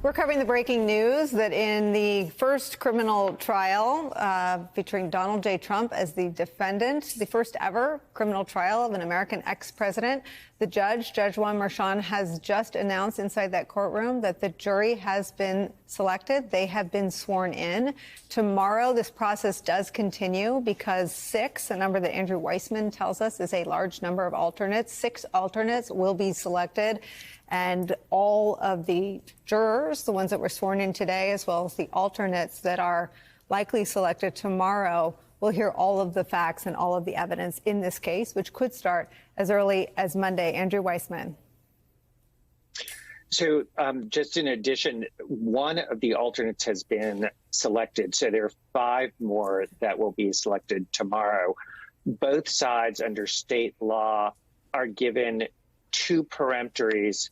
We're covering the breaking news that in the first criminal trial featuring Donald J. Trump as the defendant, the first ever criminal trial of an American ex-president, the Judge Juan Merchan, has just announced inside that courtroom that the jury has been selected. They have been sworn in. Tomorrow, this process does continue because six, a number that Andrew Weissmann tells us is a large number of alternates, 6 alternates will be selected. And all of the jurors, the ones that were sworn in today, as well as the alternates that are likely selected tomorrow, will hear all of the facts and all of the evidence in this case, which could start as early as Monday. Andrew Weissmann. So just in addition, one of the alternates has been selected. So there are 5 more that will be selected tomorrow. Both sides under state law are given 2 peremptories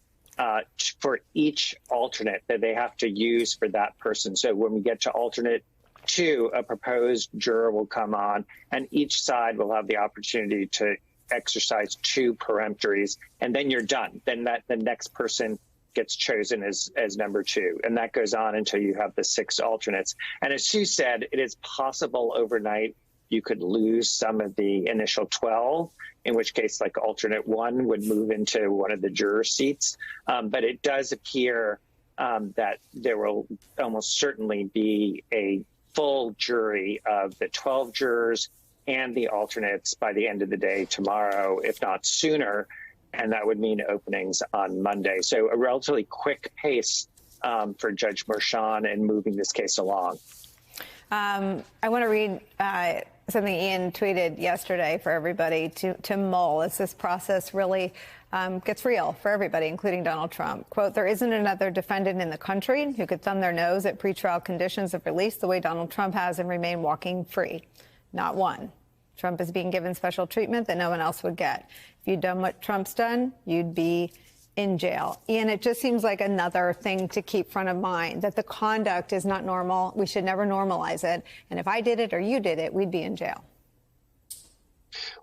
for each alternate that they have to use for that person. So when we get to alternate 2, a proposed juror will come on, and each side will have the opportunity to exercise 2 peremptories, and then you're done. Then the next person gets chosen as number 2, and that goes on until you have the 6 alternates. And as Sue said, it is possible overnight you could lose some of the initial 12, in which case, like, alternate 1 would move into one of the juror seats. But it does appear that there will almost certainly be a full jury of the 12 jurors and the alternates by the end of the day tomorrow, if not sooner. And that would mean openings on Monday. So a relatively quick pace for Judge Merchan in moving this case along. I want to read something Ian tweeted yesterday for everybody to mull as this process really gets real for everybody, including Donald Trump. Quote, "There isn't another defendant in the country who could thumb their nose at pretrial conditions of release the way Donald Trump has and remain walking free. Not one. Trump is being given special treatment that no one else would get. If you'd done what Trump's done, you'd be in jail." Ian, it just seems like another thing to keep front of mind, that the conduct is not normal. We should never normalize it. And if I did it or you did it, we'd be in jail.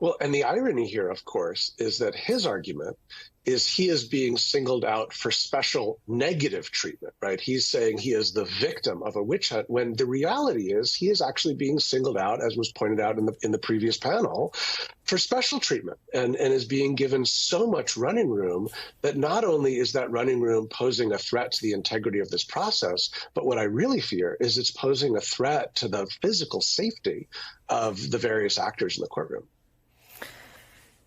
Well, and the irony here, of course, is that his argument is he is being singled out for special negative treatment, right? He's saying he is the victim of a witch hunt, when the reality is he is actually being singled out, as was pointed out in the previous panel, for special treatment, and is being given so much running room that not only is that running room posing a threat to the integrity of this process, but what I really fear is it's posing a threat to the physical safety of the various actors in the courtroom.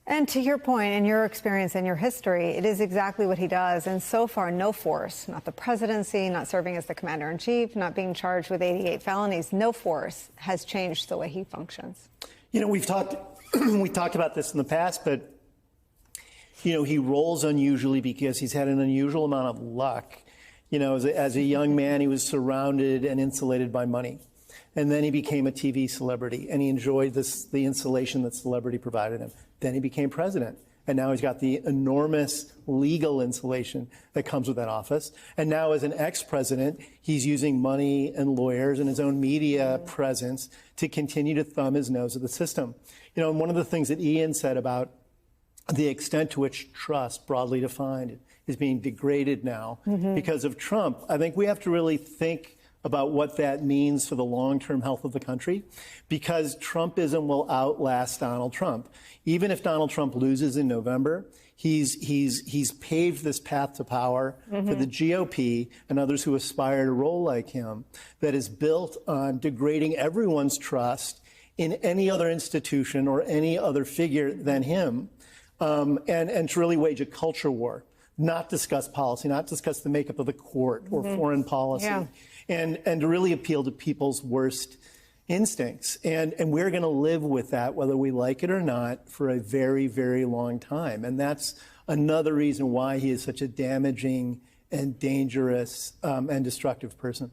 And to your point, in your experience and your history, it is exactly what he does. And so far, no force, not the presidency, not serving as the commander-in-chief, not being charged with 88 felonies, no force has changed the way he functions. You know, we talked about this in the past, but, you know, he rolls unusually because he's had an unusual amount of luck. You know, as a young man, he was surrounded and insulated by money. And then he became a TV celebrity, and he enjoyed the insulation that celebrity provided him. Then he became president, and now he's got the enormous legal insulation that comes with that office. And now, as an ex-president, he's using money and lawyers and his own media presence to continue to thumb his nose at the system. You know, and one of the things that Ian said about the extent to which trust, broadly defined, is being degraded now because of Trump, I think we have to really think about what that means for the long-term health of the country, because Trumpism will outlast Donald Trump. Even if Donald Trump loses in November, he's paved this path to power for the GOP and others who aspire to roll like him, that is built on degrading everyone's trust in any other institution or any other figure than him, and to really wage a culture war. Not discuss policy, not discuss the makeup of the court or foreign policy, and to really appeal to people's worst instincts. And we're going to live with that, whether we like it or not, for a very, very long time. And that's another reason why he is such a damaging and dangerous and destructive person.